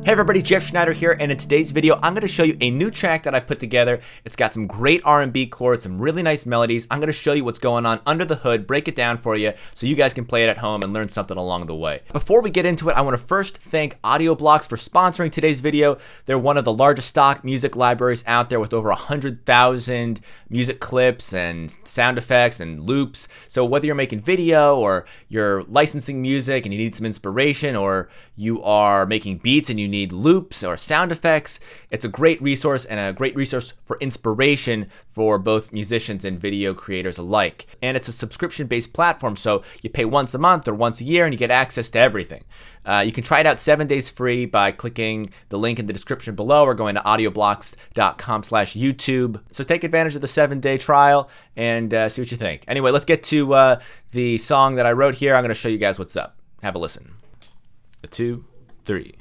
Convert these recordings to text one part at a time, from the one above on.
Hey everybody, Jeff Schneider here, and in today's video, I'm going to show you a new track that I put together. It's got some great R&B chords, some really nice melodies. I'm going to show you what's going on under the hood, break it down for you, so you guys can play it at home and learn something along the way. Before we get into it, I want to first thank Audio Blocks for sponsoring today's video. They're one of the largest stock music libraries out there with over 100,000 music clips and sound effects and loops. So whether you're making video or you're licensing music and you need some inspiration, or you are making beats and you need loops or sound effects, it's a great resource and a great resource for inspiration for both musicians and video creators alike. And it's a subscription-based platform, so you pay once a month or once a year and you get access to everything. You can try it out 7 days free by clicking the link in the description below or going to audioblocks.com/YouTube. So take advantage of the 7-day trial and see what you think. Anyway, let's get to the song that I wrote here. I'm going to show you guys what's up. Have a listen. 2, 3.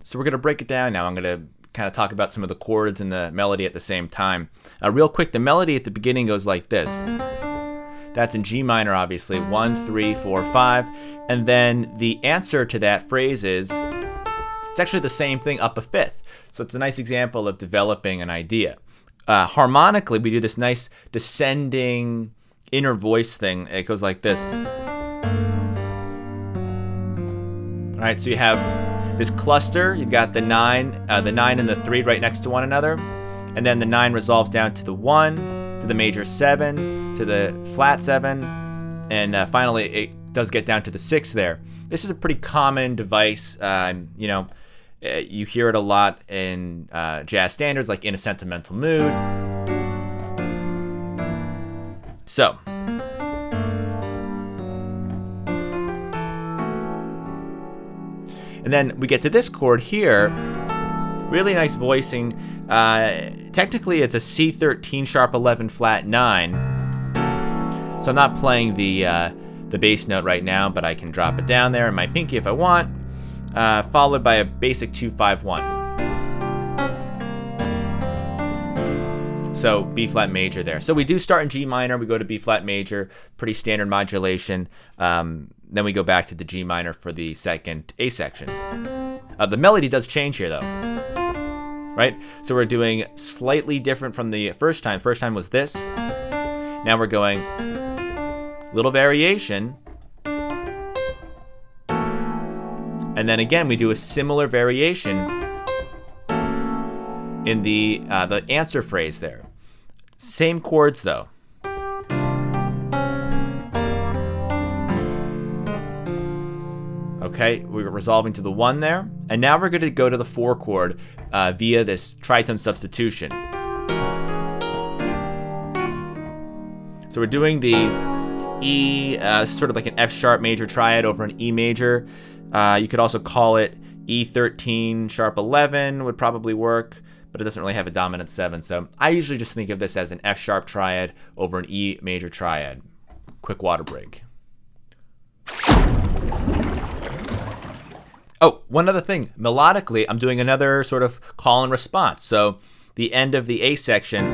So we're going to break it down now. I'm going to kind of talk about some of the chords and the melody at the same time. Real quick, the melody at the beginning goes like this. That's in G minor, obviously. 1, 3, 4, 5. And then the answer to that phrase is, it's actually the same thing up a fifth. So it's a nice example of developing an idea. Harmonically, we do this nice descending inner voice thing. It goes like this. All right, so you have this cluster. You've got the 9 and the 3 right next to one another, and then the 9 resolves down to the 1, to the major 7, to the flat 7, and finally it does get down to the 6 there. This is a pretty common device. You hear it a lot in jazz standards, like In a Sentimental Mood. So. And then we get to this chord here, really nice voicing. Technically it's a C13 sharp 11 flat 9. So I'm not playing the bass note right now, but I can drop it down there in my pinky if I want, followed by a basic 2-5-1. So B flat major there. So we do start in G minor, we go to B flat major, pretty standard modulation. Then we go back to the G minor for the second A section. The melody does change here though, right? So we're doing slightly different from the first time. First time was this. Now we're going little variation. And then again, we do a similar variation in the answer phrase there. Same chords though. Okay, we're resolving to the 1 there. And now we're going to go to the 4 chord via this tritone substitution. So we're doing the E, sort of like an F sharp major triad over an E major. You could also call it E13 sharp 11 would probably work, but it doesn't really have a dominant 7. So I usually just think of this as an F sharp triad over an E major triad. Quick water break. Oh, one other thing. Melodically, I'm doing another sort of call and response. So the end of the A section.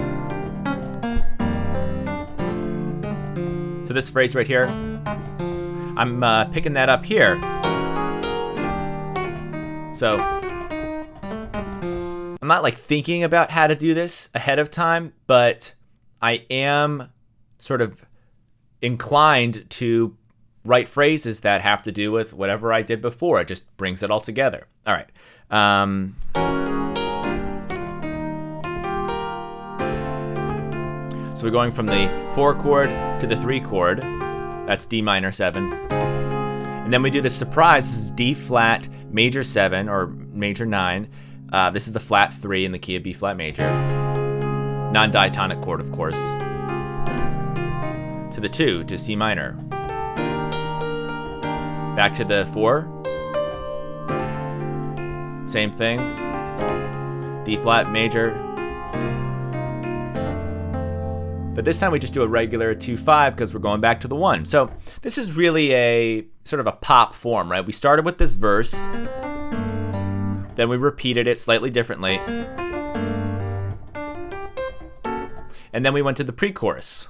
So this phrase right here, I'm picking that up here. So I'm not like thinking about how to do this ahead of time, but I am sort of inclined to write phrases that have to do with whatever I did before. It just brings it all together. All right. So we're going from the 4 chord to the 3 chord. That's D minor 7. And then we do the surprise. This is D flat major 7 or major 9. This is the flat 3 in the key of B flat major. Non-diatonic chord, of course. To the 2, to C minor. Back to the 4. Same thing. D flat major. But this time we just do a regular 2-5 because we're going back to the 1. So this is really a sort of a pop form, right? We started with this verse, then we repeated it slightly differently, and then we went to the pre-chorus.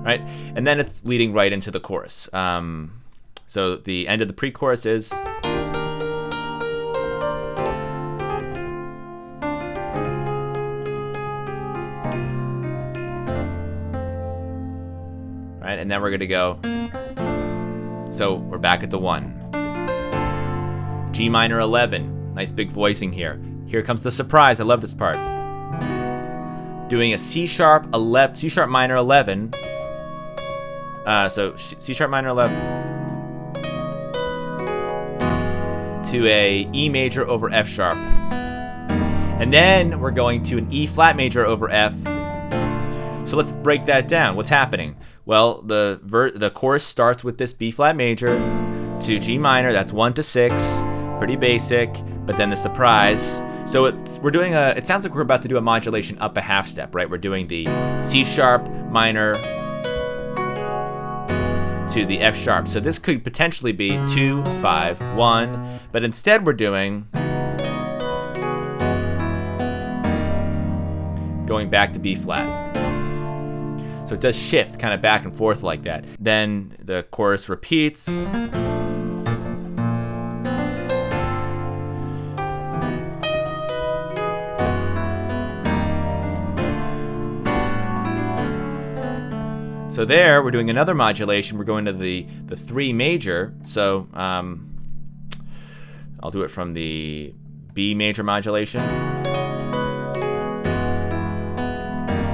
Right? And then it's leading right into the chorus. So the end of the pre-chorus is... Right, and then we're gonna go, so we're back at the 1. G minor 11, nice big voicing here. Here comes the surprise, I love this part. Doing a C sharp minor 11. So C sharp minor 11 to a E major over F sharp. And then we're going to an E flat major over F. So let's break that down. What's happening? Well, the chorus starts with this B flat major to G minor. That's 1 to 6, pretty basic. But then the surprise. So we're doing it sounds like we're about to do a modulation up a half step, right? We're doing the C sharp minor to the F sharp. So this could potentially be 2, 5, 1. But instead we're doing going back to B flat. So it does shift kind of back and forth like that. Then the chorus repeats. So there, we're doing another modulation. We're going to the 3 major. So I'll do it from the B major modulation.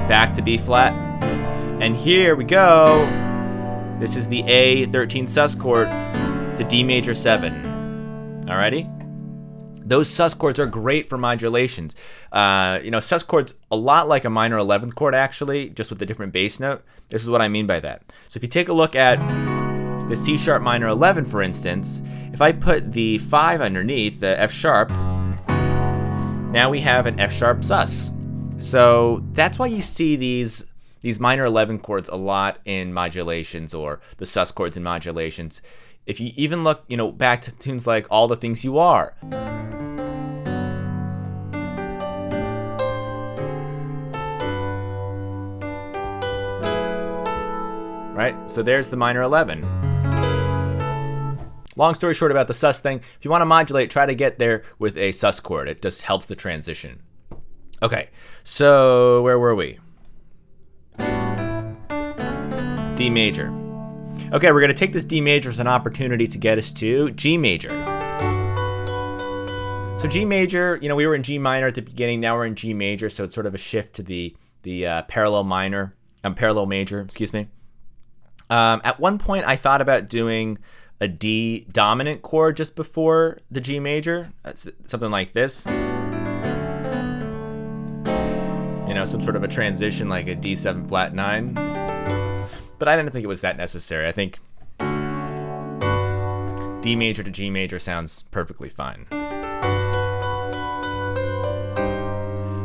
Back to B flat. And here we go. This is the A13 sus chord to D major 7. Alrighty? Those sus chords are great for modulations. Sus chords a lot like a minor 11th chord actually, just with a different bass note. This is what I mean by that. So if you take a look at the C sharp minor 11, for instance, if I put the 5 underneath, the F sharp, now we have an F sharp sus. So that's why you see these minor 11 chords a lot in modulations, or the sus chords in modulations. If you even look, back to tunes like All the Things You Are. Right? So there's the minor 11. Long story short about the sus thing, if you want to modulate, try to get there with a sus chord. It just helps the transition. Okay, so where were we? D major. Okay, we're going to take this D major as an opportunity to get us to G major. So G major, we were in G minor at the beginning, now we're in G major, so it's sort of a shift to the parallel major, excuse me. At one point, I thought about doing a D dominant chord just before the G major, something like this. You know, some sort of a transition like a D7 flat 9. But I didn't think it was that necessary. I think D major to G major sounds perfectly fine.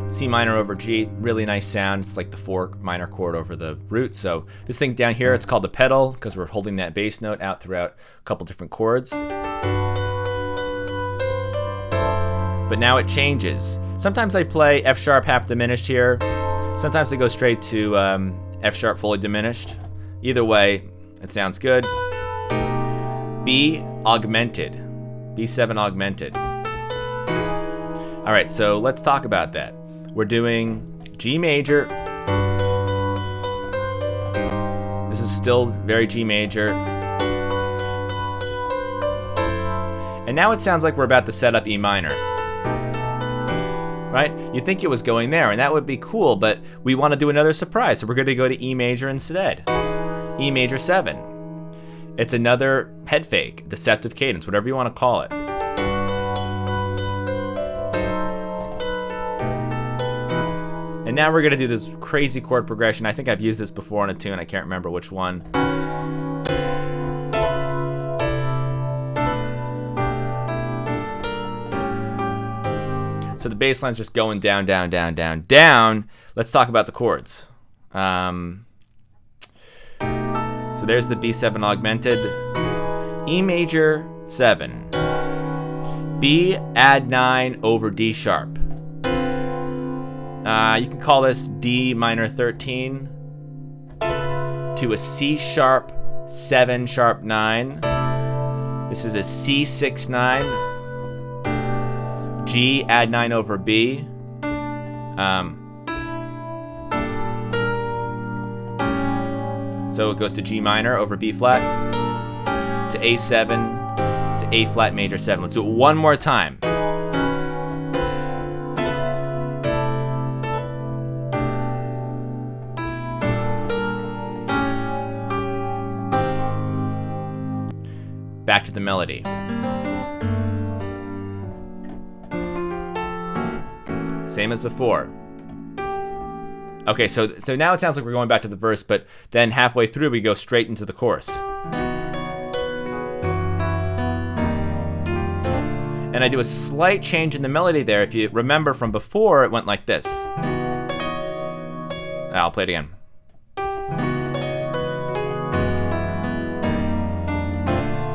C minor over G, really nice sound. It's like the 4 minor chord over the root. So this thing down here, it's called the pedal because we're holding that bass note out throughout a couple different chords. But now it changes. Sometimes I play F sharp half diminished here. Sometimes I go straight to F sharp fully diminished. Either way, it sounds good. B augmented, B7 augmented. All right, so let's talk about that. We're doing G major. This is still very G major. And now it sounds like we're about to set up E minor. Right? You'd think it was going there, and that would be cool, but we want to do another surprise, so we're going to go to E major instead. E major 7. It's another head fake, deceptive cadence, whatever you want to call it. And now we're going to do this crazy chord progression. I think I've used this before on a tune. I can't remember which one. So the bass line's just going down, down, down, down, down. Let's talk about the chords. So there's the B7 augmented. E major 7. B add 9 over D sharp. You can call this D minor 13 to a C sharp 7 sharp 9. This is a C6 9. G add 9 over B. So it goes to G minor over B flat to A7 to A flat major 7. Let's do it one more time. Back to the melody. Same as before. Okay, so now it sounds like we're going back to the verse, but then halfway through we go straight into the chorus. And I do a slight change in the melody there. If you remember from before, it went like this. I'll play it again.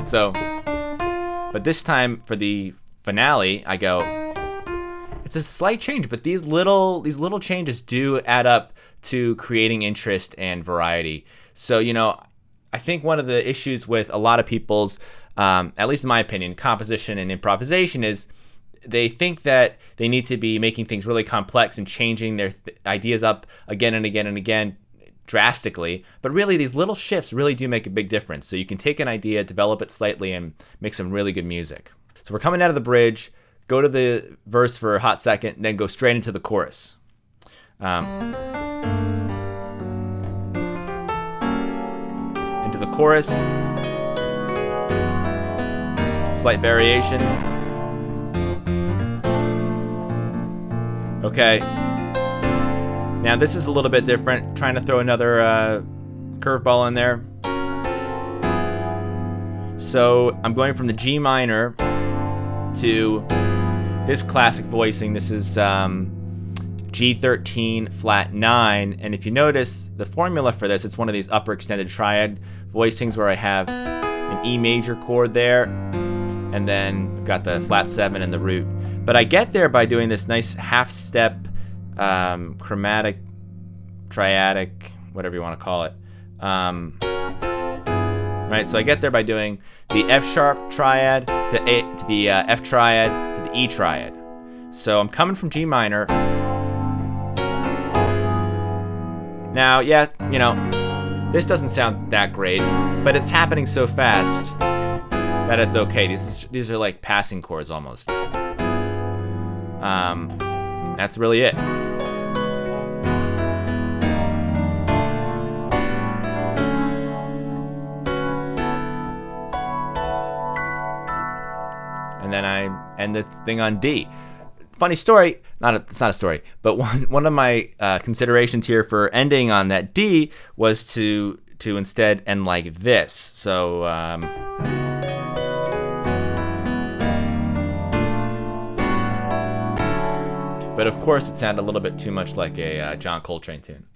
So, but this time for the finale, I go, it's a slight change, but these little changes do add up to creating interest and variety. So, you know, I think one of the issues with a lot of people's, at least in my opinion, composition and improvisation is they think that they need to be making things really complex and changing their ideas up again and again and again drastically. But really, these little shifts really do make a big difference. So you can take an idea, develop it slightly, and make some really good music. So we're coming out of the bridge. Go to the verse for a hot second, and then go straight into the chorus. Into the chorus. Slight variation. Okay. Now this is a little bit different. Trying to throw another curveball in there. So I'm going from the G minor to this classic voicing. This is G13 flat 9, and if you notice the formula for this, it's one of these upper extended triad voicings where I have an E major chord there, and then I've got the flat 7 and the root. But I get there by doing this nice half step chromatic, triadic, whatever you want to call it. Right, so I get there by doing the F sharp triad to the F triad to the E triad. So I'm coming from G minor. Now, yeah, you know, this doesn't sound that great, but it's happening so fast that it's okay. These are like passing chords almost. That's really it. and then I end the thing on D. Funny story, it's not a story, but one of my considerations here for ending on that D was to instead end like this. So but of course it sounded a little bit too much like a John Coltrane tune.